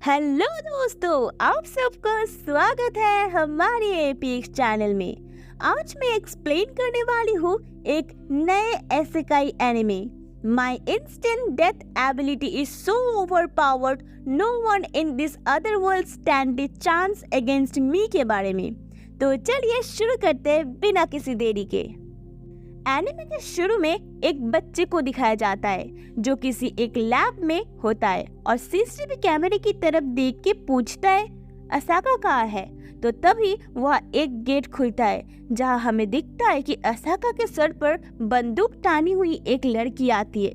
Hello दोस्तों, आप सबका स्वागत है हमारे एपीएक्स चैनल में। आज मैं एक्सप्लेन करने वाली हूँ एक नए isekai anime. My instant death ability is so overpowered, no one in this other world stand the chance against me के बारे में। तो चलिए शुरू करते हैं बिना किसी देरी के। एनिमे के शुरू में एक बच्चे को दिखाया जाता है जो किसी एक लैब में होता है और सीसीटीवी कैमरे की तरफ देख के पूछता है असाका कहाँ है। तो तभी वह एक गेट खुलता है जहां हमें दिखता है कि असाका के सर पर बंदूक टानी हुई एक लड़की आती है,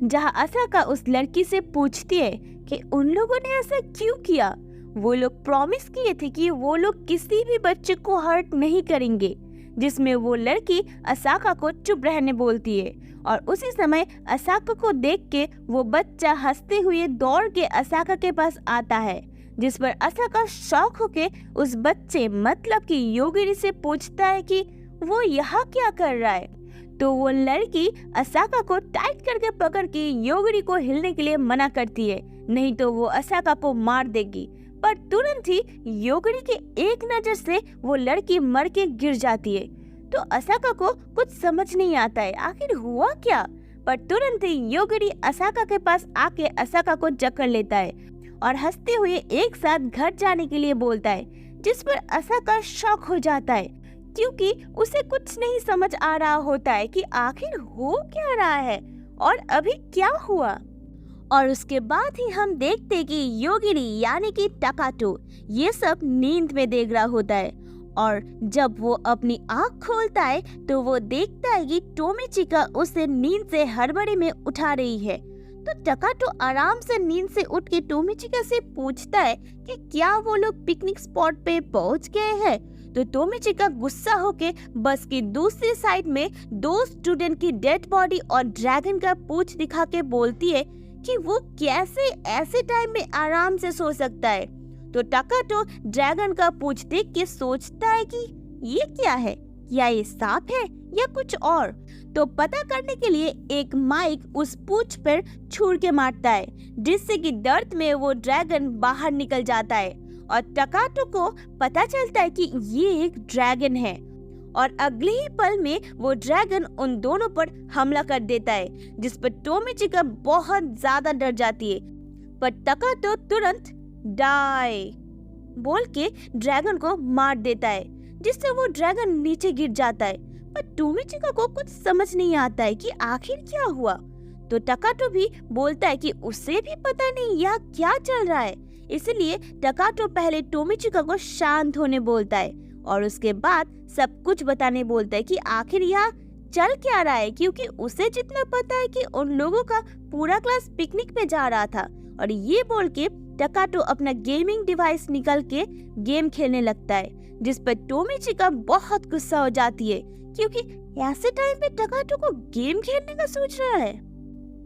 जहां असाका उस लड़की से पूछती है कि उन लोगों ने ऐसा क्यों किया। वो लोग प्रॉमिस किए थे कि वो लोग किसी भी बच्चे को हर्ट नहीं करेंगे, जिसमें वो लड़की असाका को चुप रहने बोलती है। और उसी समय असाका को देख के वो बच्चा हंसते हुए दौड़ के असाका के पास आता है, जिस पर असाका शॉक होके उस बच्चे मतलब कि योगिरी से पूछता है कि वो यहाँ क्या कर रहा है। तो वो लड़की असाका को टाइट करके पकड़ के योगिरी को हिलने के लिए मना करती है, नहीं तो वो असाका को मार देगी। पर तुरंत ही योगिरी के एक नजर से वो लड़की मर के गिर जाती है। तो असाका को कुछ समझ नहीं आता है आखिर हुआ क्या। पर तुरंत ही योगिरी असाका के पास आके असाका को जकड़ लेता है और हंसते हुए एक साथ घर जाने के लिए बोलता है, जिस पर असाका शॉक हो जाता है क्योंकि उसे कुछ नहीं समझ आ रहा होता है कि आखिर हो क्या रहा है और अभी क्या हुआ। और उसके बाद ही हम देखते हैं कि योगिरी यानी कि टकाटो ये सब नींद में देख रहा होता है। और जब वो अपनी आँख खोलता है तो वो देखता है कि टोमिचिका उसे नींद से हड़बड़ी में उठा रही है। तो टकाटो आराम से नींद से उठ के टोमिचिका से पूछता है कि क्या वो लोग पिकनिक स्पॉट पे पहुंच गए हैं। तो टोमिचिका गुस्सा होके बस की दूसरी साइड में दो स्टूडेंट की डेड बॉडी और ड्रैगन का पूंछ दिखा के बोलती है कि वो कैसे ऐसे टाइम में आराम से सो सकता है। तो टकाटो ड्रैगन का पूंछ देख के सोचता है कि ये क्या है, या ये सांप है या कुछ और। तो पता करने के लिए एक माइक उस पूंछ पर छुड़ के मारता है, जिससे कि दर्द में वो ड्रैगन बाहर निकल जाता है और टकाटो को पता चलता है कि ये एक ड्रैगन है। और अगले ही पल में वो ड्रैगन उन दोनों पर हमला कर देता है, जिस पर टोमिचिका बहुत ज्यादा डर जाती है। पर टकाटो तुरंत डाई बोल के ड्रैगन को मार देता है, जिससे वो ड्रैगन नीचे गिर जाता है। पर टोमिचिका को कुछ समझ नहीं आता है कि आखिर क्या हुआ। तो टकाटो भी बोलता है कि उसे भी पता नहीं यहाँ क्या चल रहा है। इसलिए टकाटो पहले टोमिचिका को शांत होने बोलता है और उसके बाद सब कुछ बताने बोलता है कि आखिर यहाँ चल क्या रहा है, क्योंकि उसे जितना पता है कि उन लोगों का पूरा क्लास पिकनिक पे जा रहा था। और ये बोल के टकाटो अपना गेमिंग डिवाइस निकल के गेम खेलने लगता है, जिस पर टोमिचिका बहुत गुस्सा हो जाती है क्योंकि ऐसे टाइम पे टकाटो को गेम खेलने का सोच रहा है।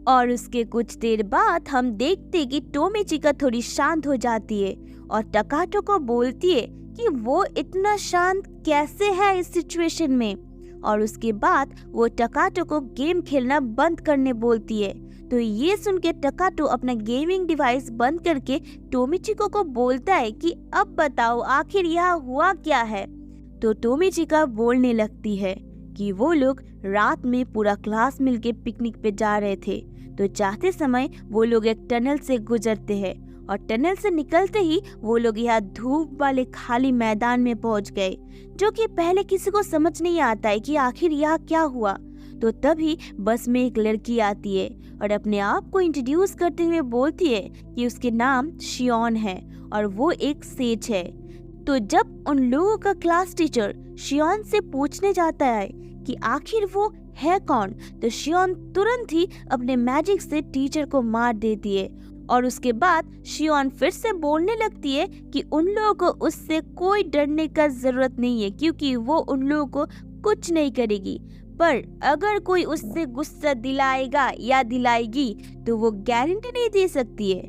और उसके कुछ देर बाद हम देखते हैं कि टोमिचिका थोड़ी शांत हो जाती है और टकाटो को बोलती है कि वो इतना शांत कैसे है इस सिचुएशन में। और उसके बाद वो टकाटो को गेम खेलना बंद करने बोलती है। तो ये सुन के टकाटो अपना गेमिंग डिवाइस बंद करके टोमिचिका को बोलता है कि अब बताओ आखिर यहाँ हुआ क्या है। तो टोमिचिका बोलने लगती है कि वो लोग रात में पूरा क्लास मिलके पिकनिक पे जा रहे थे। तो जाते समय वो लोग एक टनल से गुजरते हैं और टनल से निकलते ही वो लोग यहाँ धूप वाले खाली मैदान में पहुंच गए, जो कि पहले किसी को समझ नहीं आता है कि आखिर यहाँ क्या हुआ। तो तभी बस में एक लड़की आती है और अपने आप को इंट्रोड्यूस करते हुए बोलती है कि उसके नाम शियोन है और वो एक सेज है। तो जब उन लोगों का क्लास टीचर शियोन से पूछने जाता है कि आखिर वो है कौन, तो शियोन तुरंत ही अपने मैजिक से टीचर को मार देती है। और उसके बाद शियोन फिर से बोलने लगती है कि उन लोगों को उससे कोई डरने का जरूरत नहीं है, क्योंकि वो उन लोगों को कुछ नहीं करेगी। पर अगर कोई उससे गुस्सा दिलाएगा या दिलाएगी तो वो गारंटी नहीं दे सकती है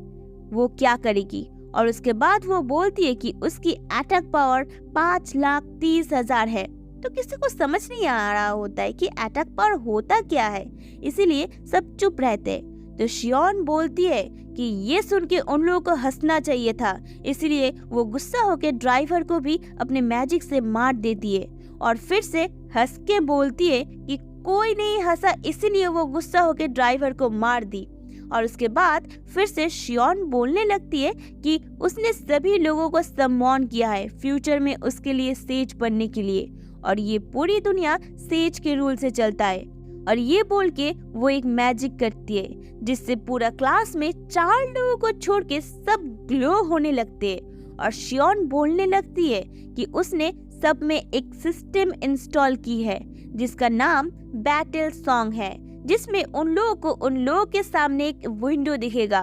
वो क्या करेगी। और उसके बाद वो बोलती है कि उसकी अटैक पावर 5,30,000 है। तो किसी को समझ नहीं आ रहा होता है कि अटैक पावर होता क्या है, इसीलिए सब चुप रहते हैं। तो शियोन बोलती है कि ये सुन के उन लोगों को हंसना चाहिए था, इसलिए वो गुस्सा होकर ड्राइवर को भी अपने मैजिक से मार देती है और फिर से हंस के बोलती है कि कोई नहीं हंसा, इसीलिए वो गुस्सा होकर ड्राइवर को मार दी। और उसके बाद फिर से शियोन बोलने लगती है कि उसने सभी लोगों को सम्मान किया है फ्यूचर में उसके लिए सेज बनने के लिए, और ये पूरी दुनिया सेज के रूल से चलता है। और ये बोल के वो एक मैजिक करती है जिससे पूरा क्लास में 4 लोगों को छोड़ के सब ग्लो होने लगते हैं। और शियोन बोलने लगती है कि उसने सब में एक सिस्टम इंस्टॉल की है जिसका नाम बैटल सॉन्ग है, जिसमें उन लोगों के सामने एक विंडो दिखेगा।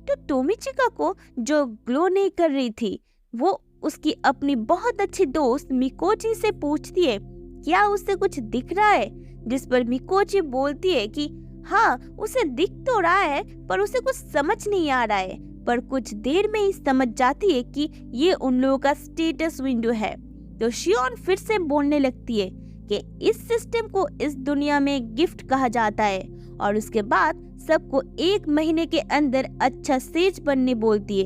तो टोमिचिका को जो ग्लो नहीं कर रही थी वो उसकी अपनी बहुत अच्छी दोस्त मिकोची से पूछती है क्या उससे कुछ दिख रहा है, जिस पर मिकोची बोलती है कि हाँ उसे दिख तो रहा है पर उसे कुछ समझ नहीं आ रहा है, पर कुछ देर में ही समझ जाती है कि ये उन लोगों का स्टेटस विंडो है। तो शियोन फिर से बोलने लगती है कि इस सिस्टम को इस दुनिया में गिफ्ट कहा जाता है, और उसके बाद सबको 1 महीने के अंदर अच्छा सेज बनने बोलती है।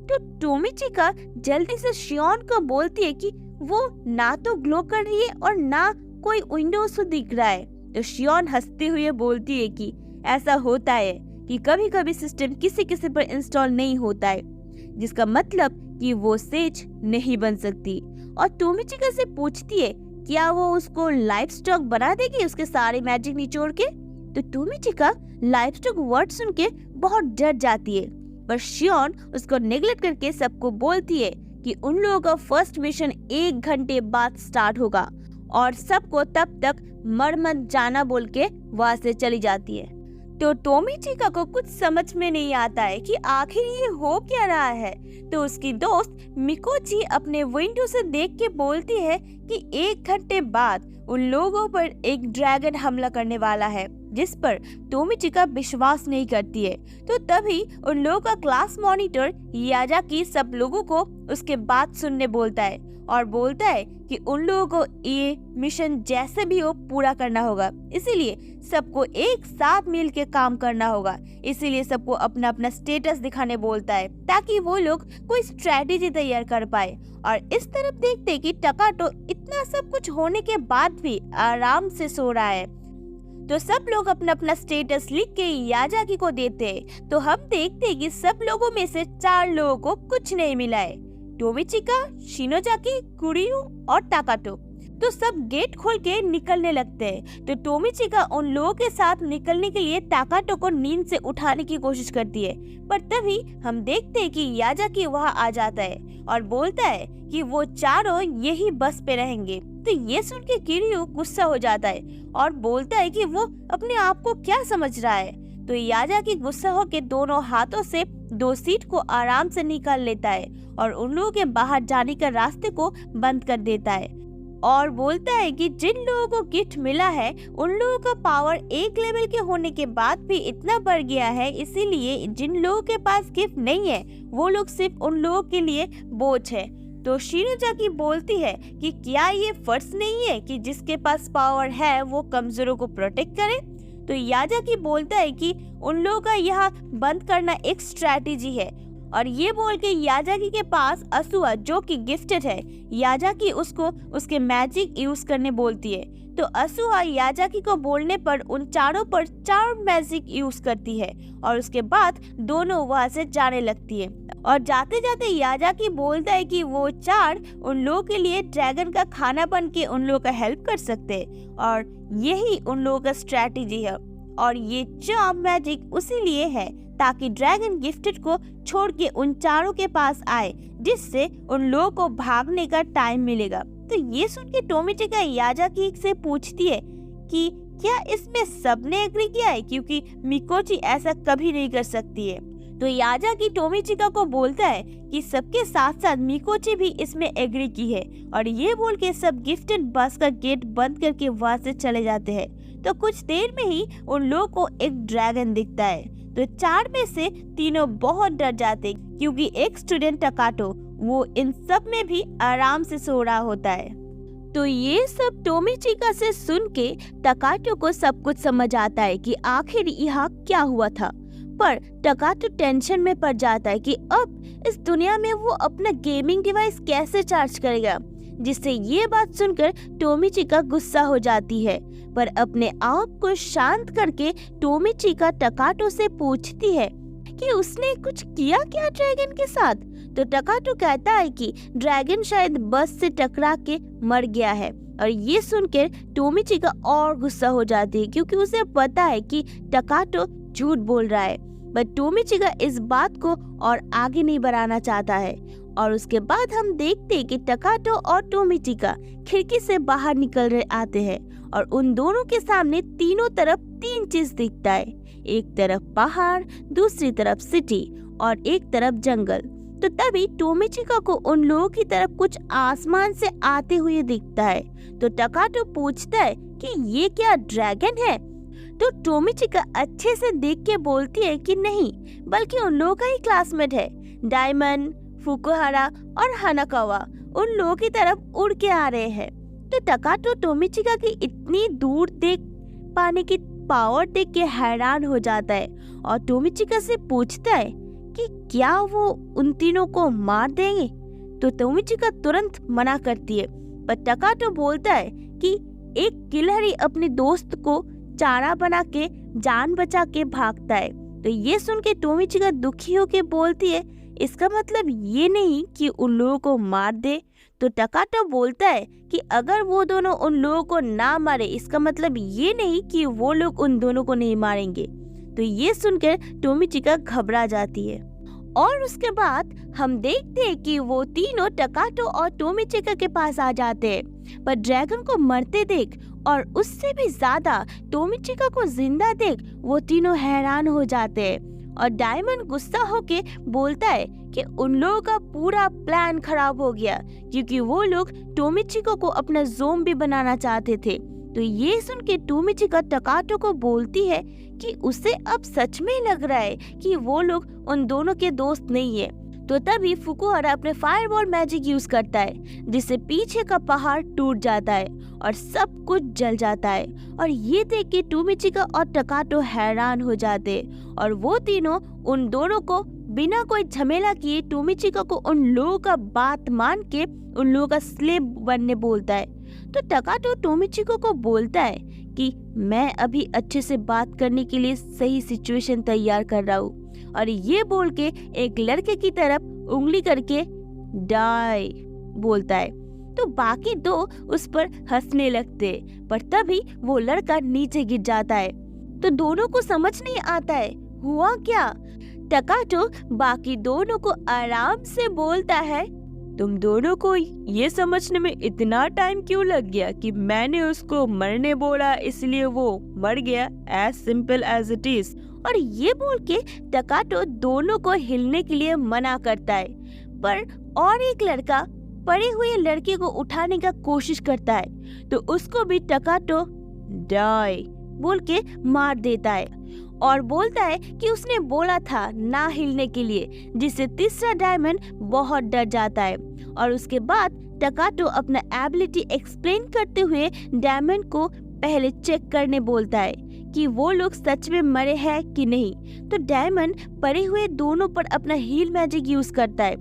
तो टोमिचिका जल्दी से शियोन को बोलती है कि वो ना तो ग्लो कर रही है और ना कोई विंडो से दिख रहा है। तो शियोन हंसते हुए बोलती है कि ऐसा होता है कि कभी कभी सिस्टम किसी किसी पर इंस्टॉल नहीं होता है, जिसका मतलब कि वो सेज नहीं बन सकती। और टोमिचिका से पूछती है क्या वो उसको लाइफ स्टॉक बना देगी उसके सारे मैजिक निचोड़ के। तो टोमिचिका लाइफ स्टॉक वर्ड सुन के बहुत डर जाती है, पर शियोन उसको नेग्लेक्ट करके सबको बोलती है कि उन लोगों का फर्स्ट मिशन 1 घंटे बाद स्टार्ट होगा, और सबको तब तक मर मत जाना बोल के वहां से चली जाती है। तो टोमिचिका को कुछ समझ में नहीं आता है कि आखिर ये हो क्या रहा है। तो उसकी दोस्त मिकोची अपने विंडो से देख के बोलती है कि 1 घंटे बाद उन लोगों पर एक ड्रैगन हमला करने वाला है, जिस पर टोमिचिका विश्वास नहीं करती है। तो तभी उन लोगों का क्लास मॉनिटर याजाकी सब लोगों को उसके बात सुनने बोलता है और बोलता है कि उन लोगों को ये मिशन जैसे भी हो पूरा करना होगा, इसीलिए सबको एक साथ मिल के काम करना होगा। इसीलिए सबको अपना अपना स्टेटस दिखाने बोलता है ताकि वो लोग कोई स्ट्रेटेजी तैयार कर पाए। और इस तरफ देखते हैं कि टकाटो इतना सब कुछ होने के बाद भी आराम से सो रहा है। तो सब लोग अपना अपना स्टेटस लिख के याजाकी को देते हैं। तो हम देखते हैं कि सब लोगों में से 4 लोगों को कुछ नहीं मिला है, टोमिचिका, शिनोजाकी, कुरियो और टाकाटो। तो सब गेट खोल के निकलने लगते हैं। तो टोमिचिका उन लोगों के साथ निकलने के लिए टाकाटो को नींद से उठाने की कोशिश करती है, पर तभी हम देखते हैं कि याजाकी वहां आ जाता है और बोलता है कि वो चारों यही बस पे रहेंगे। तो ये सुन के किरियो गुस्सा हो जाता है और बोलता है कि वो अपने आप को क्या समझ रहा है। तो याजाकी गुस्सा होकर दोनों हाथों से 2 सीट को आराम से निकाल लेता है और उन लोगों के बाहर जाने का रास्ते को बंद कर देता है और बोलता है कि जिन लोगों को गिफ्ट मिला है उन लोगों का पावर 1 लेवल के होने के बाद भी इतना बढ़ गया है, इसीलिए जिन लोगों के पास गिफ्ट नहीं है वो लोग सिर्फ उन लोगों के लिए बोझ है। तो शिनोजाकी बोलती है कि क्या ये फर्ज नहीं है कि जिसके पास पावर है वो कमजोरों को प्रोटेक्ट करे। तो याजाकी बोलता है कि उन लोगों का यहाँ बंद करना एक स्ट्रैटेजी है, और ये बोल के याजाकी के पास असुआ जो कि गिफ्टेड है, याजाकी उसको उसके मैजिक यूज करने बोलती है। तो असुआ याजाकी को बोलने पर उन चारों पर 4 मैजिक यूज करती है और उसके बाद दोनों वहां से जाने लगती है। और जाते जाते याजाकी बोलता है कि वो 4 उन लोगों के लिए ड्रैगन का खाना बन के उन लोगों का हेल्प कर सकते हैं, और यही उन लोगों का स्ट्रैटेजी है। और ये चार्म मैजिक उसी लिए है ताकि ड्रैगन गिफ्टेड को छोड़ के उन चारों के पास आए, जिससे उन लोगों को भागने का टाइम मिलेगा। तो ये सुन के टोमिचिका याजाकी से पूछती है कि क्या इसमें सबने एग्री किया है, क्योंकि मिकोची ऐसा कभी नहीं कर सकती है। तो याजाकी टोमिचिका को बोलता है कि सबके साथ साथ मिकोची भी इसमें एग्री की है, और ये बोल के सब गिफ्टेड बस का गेट बंद करके वहां से चले जाते हैं। तो कुछ देर में ही उन लोगों को एक ड्रैगन दिखता है। तो 4 में से तीनों बहुत डर जाते क्योंकि एक स्टूडेंट टकाटो वो इन सब में भी आराम से सो रहा होता है। तो ये सब टोमिचिका से सुन के टकाटो को सब कुछ समझ आता है कि आखिर यहाँ क्या हुआ था, पर टकाटो टेंशन में पड़ जाता है कि अब इस दुनिया में वो अपना गेमिंग डिवाइस कैसे चार्ज करेगा, जिससे ये बात सुनकर टोमिचिका गुस्सा हो जाती है। पर अपने आप को शांत करके टोमिचिका टकाटो से पूछती है कि उसने कुछ किया क्या ड्रैगन के साथ। तो टकाटो कहता है कि ड्रैगन शायद बस से टकरा के मर गया है। और ये सुनकर टोमिचिका और गुस्सा हो जाती है, क्योंकि उसे पता है कि टकाटो झूठ बोल रहा है। बट टोमिचिका इस बात को और आगे नहीं बढ़ाना चाहता है। और उसके बाद हम देखते हैं कि टकाटो और टोमिचिका खिड़की से बाहर निकल रहे आते हैं और उन दोनों के सामने तीनों तरफ तीन चीज दिखता है। एक तरफ पहाड़, दूसरी तरफ सिटी और एक तरफ जंगल। तो तभी टोमिचिका को उन लोगों की तरफ कुछ आसमान से आते हुए दिखता है। तो टकाटो पूछता है कि ये क्या ड्रैगन है। तो टोमिचिका अच्छे से देख के बोलती है कि नहीं, बल्कि उन लोगों का ही क्लासमेट है। डायमंड, फुकुहारा और हानाकावा उन लोगों की तरफ उड़ के आ रहे हैं। तो टकाटो टोमिचिका की इतनी दूर देख पाने की पावर देख के हैरान हो जाता है और टोमिचिका से पूछता है कि क्या वो उन तीनों को मार देंगे। तो टोमिचिका तुरंत मना करती है, पर टकाटो बोलता है कि एक किलर ही अपने दोस्त को चारा बना के जान बचा के भागता है। तो ये सुन के टोमिचिका दुखी होके बोलती है, इसका मतलब ये नहीं कि उन लोगों को मार दे। तो टकाटो बोलता है कि अगर वो दोनों उन लोगों को ना मारे, इसका मतलब ये नहीं कि वो लोग उन दोनों को नहीं मारेंगे। तो ये सुनकर टोमिचिका घबरा जाती है। और उसके बाद हम देखते हैं कि वो तीनों टकाटो और टोमिचिका के पास आ जाते हैं। पर ड्रैगन को मरते देख और उससे भी ज्यादा टोमिचिका को जिंदा देख वो तीनों हैरान हो जाते हैं। और डायमंड गुस्सा होके बोलता है कि उन लोगों का पूरा प्लान खराब हो गया, क्योंकि वो लोग टोमिचिका को अपना ज़ोंबी बनाना चाहते थे। तो ये सुन के टोमिचिका टकाटो को बोलती है कि उसे अब सच में लग रहा है कि वो लोग उन दोनों के दोस्त नहीं है। तो तभी फुकुहारा अपने फायरबॉल मैजिक यूज करता है, जिससे पीछे का पहाड़ टूट जाता है और सब कुछ जल जाता है। और ये देख के टोमिचिका और टकाटो हैरान हो जाते और वो तीनों उन दोनों को बिना कोई झमेला किए टोमिचिका को उन लोगों का बात मान के उन लोगों का स्लेव बनने बोलता है। तो टकाटो टोमिचिका को बोलता है कि मैं अभी अच्छे से बात करने के लिए सही सिचुएशन तैयार कर रहा हूँ। और ये बोल के एक लड़के की तरफ उंगली करके डाई बोलता है। तो बाकी दो उस पर हंसने लगते, पर तभी वो लड़का नीचे गिर जाता है। तो दोनों को समझ नहीं आता है हुआ क्या। टकाटो बाकी दोनों को आराम से बोलता है, तुम दोनों को ये समझने में इतना टाइम क्यों लग गया कि मैंने उसको मरने बोला इसलिए वो मर गया, as simple as it is. और ये बोल के टकाटो दोनों को हिलने के लिए मना करता है। पर और एक लड़का पड़े हुए लड़के को उठाने का कोशिश करता है, तो उसको भी टकाटो डाई बोल के मार देता है और बोलता है कि उसने बोला था ना हिलने के लिए, जिससे तीसरा डायमंड बहुत डर जाता है। और उसके बाद टकाटो अपना एबिलिटी एक्सप्लेन करते हुए डायमंड को पहले चेक करने बोलता है कि वो लोग सच में मरे हैं कि नहीं। तो डायमंड पड़े हुए दोनों पर अपना हील मैजिक यूज करता है,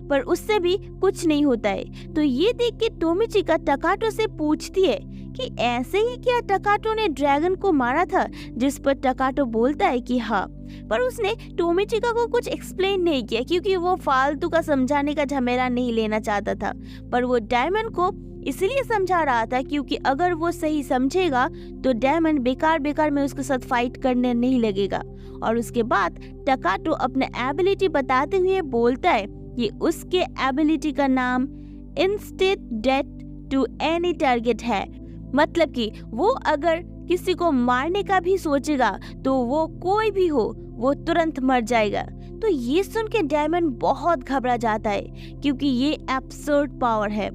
पर उससे भी कुछ नहीं होता है। तो ये देख के टोमिचिका टकाटो से पूछती है कि ऐसे ही क्या टकाटो ने ड्रैगन को मारा था, जिस पर टकाटो बोलता है कि हाँ। पर उसने टोमिचिका को कुछ एक्सप्लेन नहीं किया, क्योंकि वो फालतू का समझाने का झमेला नहीं लेना चाहता था। पर वो डायमंड को इसलिए समझा रहा था क्योंकि अगर वो सही समझेगा तो डायमंड बेकार में उसके साथ फाइट करने नहीं लगेगा। और उसके बाद टकाटो अपने एबिलिटी बताते हुए बोलता है कि उसके एबिलिटी का नाम instant death to any target है, मतलब कि वो अगर किसी को मारने का भी सोचेगा तो वो कोई भी हो वो तुरंत मर जाएगा। तो ये सुन के डायमंड बहुत घबरा जाता है, क्योंकि ये एब्सर्ड पावर है।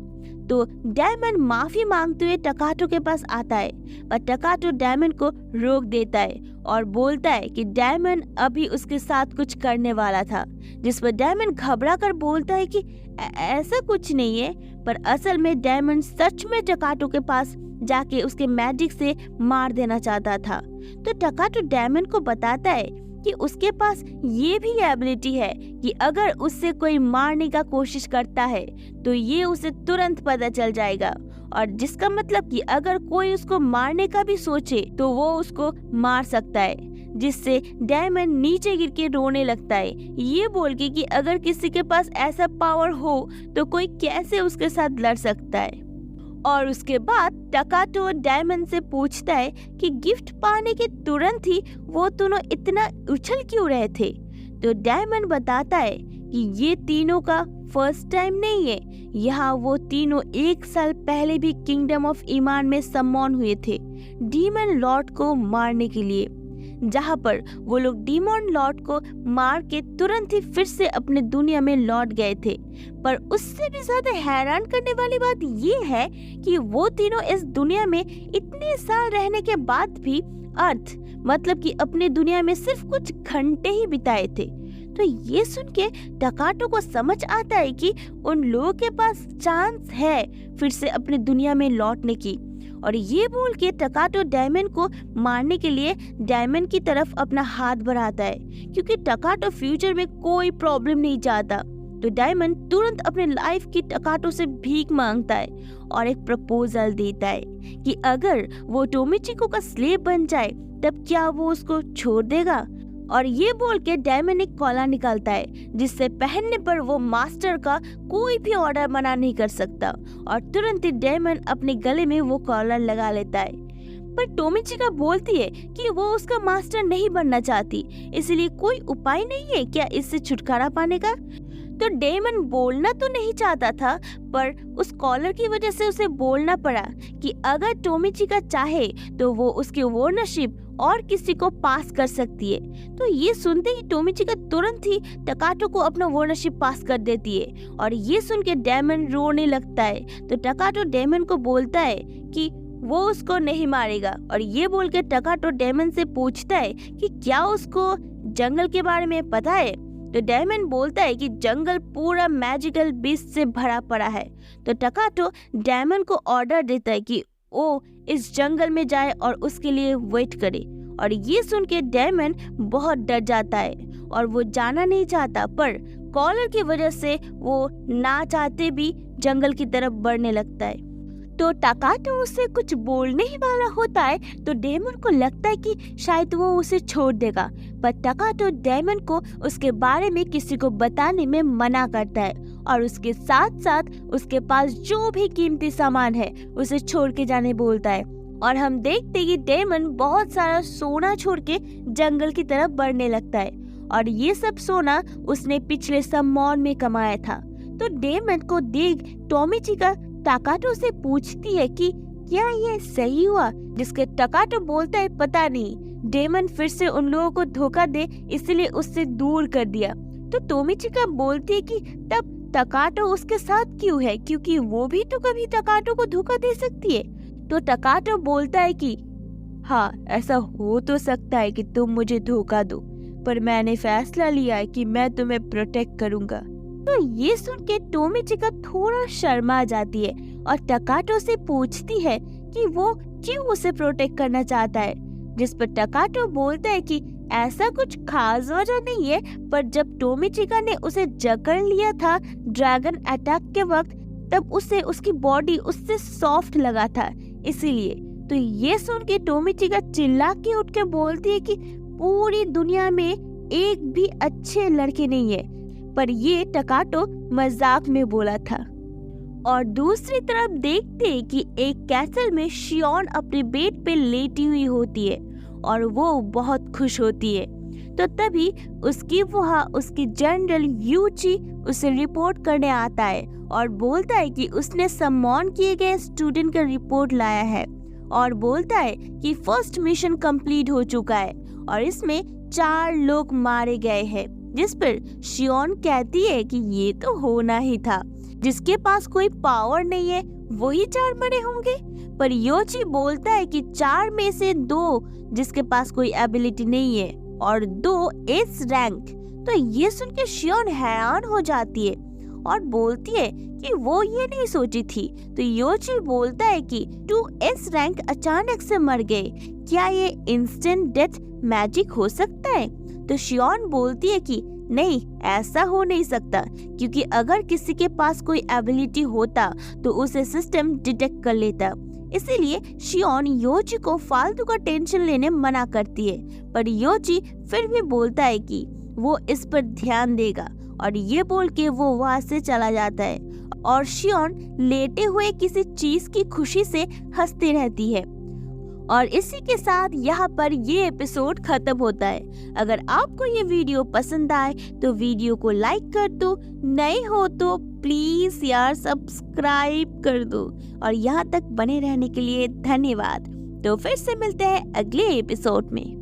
तो डायमंड माफी मांगते हुए टकाटो के पास आता है, पर टकाटो डायमंड को रोक देता है और बोलता है कि डायमंड अभी उसके साथ कुछ करने वाला था, जिस पर डायमंड घबरा कर बोलता है कि ऐसा कुछ नहीं है। पर असल में डायमंड सच में टकाटो के पास जाके उसके मैजिक से मार देना चाहता था। तो टकाटो डायमंड को बताता है कि उसके पास ये भी एबिलिटी है कि अगर उससे कोई मारने का कोशिश करता है तो ये उसे तुरंत पता चल जाएगा, और जिसका मतलब कि अगर कोई उसको मारने का भी सोचे तो वो उसको मार सकता है, जिससे डायमंड नीचे गिर के रोने लगता है, ये बोल के कि अगर किसी के पास ऐसा पावर हो तो कोई कैसे उसके साथ लड़ सकता है। और उसके बाद टकाटो डायमंड से पूछता है कि गिफ्ट पाने के तुरंत ही वो दोनों इतना उछल क्यों रहे थे। तो डायमंड बताता है कि ये तीनों का फर्स्ट टाइम नहीं है, यहाँ वो तीनों 1 साल पहले भी किंगडम ऑफ ईमान में सम्मॉन हुए थे डीमन लॉर्ड को मारने के लिए, जहाँ पर वो लोग डीमन लॉर्ड को मार के तुरंत ही फिर से अपने दुनिया में लौट गए थे। पर उससे भी ज्यादा हैरान करने वाली बात ये है कि वो तीनों इस दुनिया में इतने साल रहने के बाद भी अर्थ मतलब कि अपने दुनिया में सिर्फ कुछ घंटे ही बिताए थे। तो ये सुन के टकाटो को समझ आता है कि उन लोगों के पास चांस है फिर से अपनी दुनिया में लौटने की, और ये बोल के टकाटो डायमंड को मारने के लिए डायमंड की तरफ अपना हाथ बढ़ाता है, क्योंकि टकाटो फ्यूचर में कोई प्रॉब्लम नहीं चाहता। तो डायमंड तुरंत अपने लाइफ की टकाटो से भीख मांगता है और एक प्रपोजल देता है कि अगर वो टोमिचिको का स्लेव बन जाए तब क्या वो उसको छोड़ देगा। और ये बोल के डायमंड एक कॉलर निकालता है जिससे पहनने पर वो मास्टर का कोई भी ऑर्डर मना नहीं कर सकता, और तुरंत ही डायमंड अपने गले में वो कॉलर लगा लेता है। पर टोमिचिका बोलती है कि वो उसका मास्टर नहीं बनना चाहती, इसलिए कोई उपाय नहीं है क्या इससे छुटकारा पाने का। तो डायमंड बोलना तो नहीं चाहता था, पर उस कॉलर की वजह से उसे बोलना पड़ा कि अगर टोमिचिका चाहे तो वो उसकी ओनरशिप और किसी को पास कर सकती है। तो ये सुनते ही टोमिचिका तुरंत ही टकाटो को अपना ओनरशिप पास कर देती है, और ये सुन के डायमंड रोने लगता है। तो टकाटो डायमंड को बोलता है कि वो उसको नहीं मारेगा, और ये बोल के टकाटो डायमंड से पूछता है कि क्या उसको जंगल के बारे में पता है। तो डायमंड बोलता है कि जंगल पूरा मैजिकल बीस्ट से भरा पड़ा है। तो टकाटो डायमंड को ऑर्डर देता है कि वो इस जंगल में जाए और उसके लिए वेट करे, और ये सुन के डायमंड बहुत डर जाता है और वो जाना नहीं चाहता, पर कॉलर की वजह से वो ना चाहते भी जंगल की तरफ बढ़ने लगता है। तो टकाटो उससे कुछ बोलने ही वाला होता है, तो डायमंड को लगता है कि शायद वो उसे छोड़ देगा, पर टकाटो डायमंड को उसके बारे में किसी को बताने में मना करता है, और उसके साथ साथ उसके पास जो भी कीमती सामान है उसे छोड़ के जाने बोलता है। और हम देखते कि डायमंड बहुत सारा सोना छोड़ के जंगल की तरफ बढ़ने लगता है, और ये सब सोना उसने पिछले सम्मॉन में कमाया था। तो डायमंड को देख टोमिचिका टकाटो से पूछती है कि क्या ये सही हुआ, जिसके टकाटो बोलता है पता नहीं, डायमंड फिर से उन लोगों को धोखा दे इसलिए उससे दूर कर दिया। तो टोमिचिका बोलती है कि तब टकाटो उसके साथ क्यों है, क्योंकि वो भी तो कभी टकाटो को धोखा दे सकती है। तो टकाटो बोलता है कि हाँ, ऐसा हो तो सकता है कि तुम मुझे धोखा दो, पर मैंने फैसला लिया है कि मैं तुम्हें प्रोटेक्ट करूंगा। तो ये सुन के टोमिचिका थोड़ा शर्मा जाती है और टकाटो से पूछती है कि वो क्यों उसे प्रोटेक्ट करना चाहता है, जिस पर टकाटो बोलता है कि ऐसा कुछ खास वजह नहीं है, पर जब टोमिचिका ने उसे जकड़ लिया था ड्रैगन अटैक के वक्त, तब उसे उसकी बॉडी उससे सॉफ्ट लगा था, इसीलिए। तो ये सुन के टोमिचिका चिल्ला के उठ के बोलती है कि पूरी दुनिया में एक भी अच्छे लड़के नहीं है, पर ये टकाटो मजाक में बोला था। और दूसरी तरफ देखते हैं कि एक कैसल में शियोन अपने बेड पे लेटी हुई होती है और वो बहुत खुश होती है। तो तभी उसकी वहाँ उसकी जनरल यूची उसे रिपोर्ट करने आता है और बोलता है कि उसने सम्मॉन किए गए स्टूडेंट का रिपोर्ट लाया है, और बोलता है कि फर्स्ट मिशन कंप्लीट हो चुका है और इसमें 4 लोग मारे गए हैं, जिस पर शियोन कहती है कि ये तो होना ही था, जिसके पास कोई पावर नहीं है वही 4 मरे होंगे। पर योची बोलता है कि 4 में से 2 जिसके पास कोई एबिलिटी नहीं है और 2 एस रैंक। तो ये सुन के शियोन हैरान हो जाती है और बोलती है कि वो ये नहीं सोची थी। तो योची बोलता है कि 2 एस रैंक अचानक से मर गए, क्या ये इंस्टेंट डेथ मैजिक हो सकता है। तो शियोन बोलती है कि नहीं, ऐसा हो नहीं सकता, क्योंकि अगर किसी के पास कोई एबिलिटी होता तो उसे सिस्टम डिटेक्ट कर लेता। इसीलिए शियोन योजी को फालतू का टेंशन लेने मना करती है, पर योजी फिर भी बोलता है कि वो इस पर ध्यान देगा, और ये बोल के वो वहाँ से चला जाता है और शियोन लेटे हुए किसी चीज की खुशी से हंसती रहती है। और इसी के साथ यहाँ पर ये एपिसोड खत्म होता है। अगर आपको ये वीडियो पसंद आए तो वीडियो को लाइक कर दो, नए हो तो प्लीज यार सब्सक्राइब कर दो, और यहाँ तक बने रहने के लिए धन्यवाद। तो फिर से मिलते हैं अगले एपिसोड में।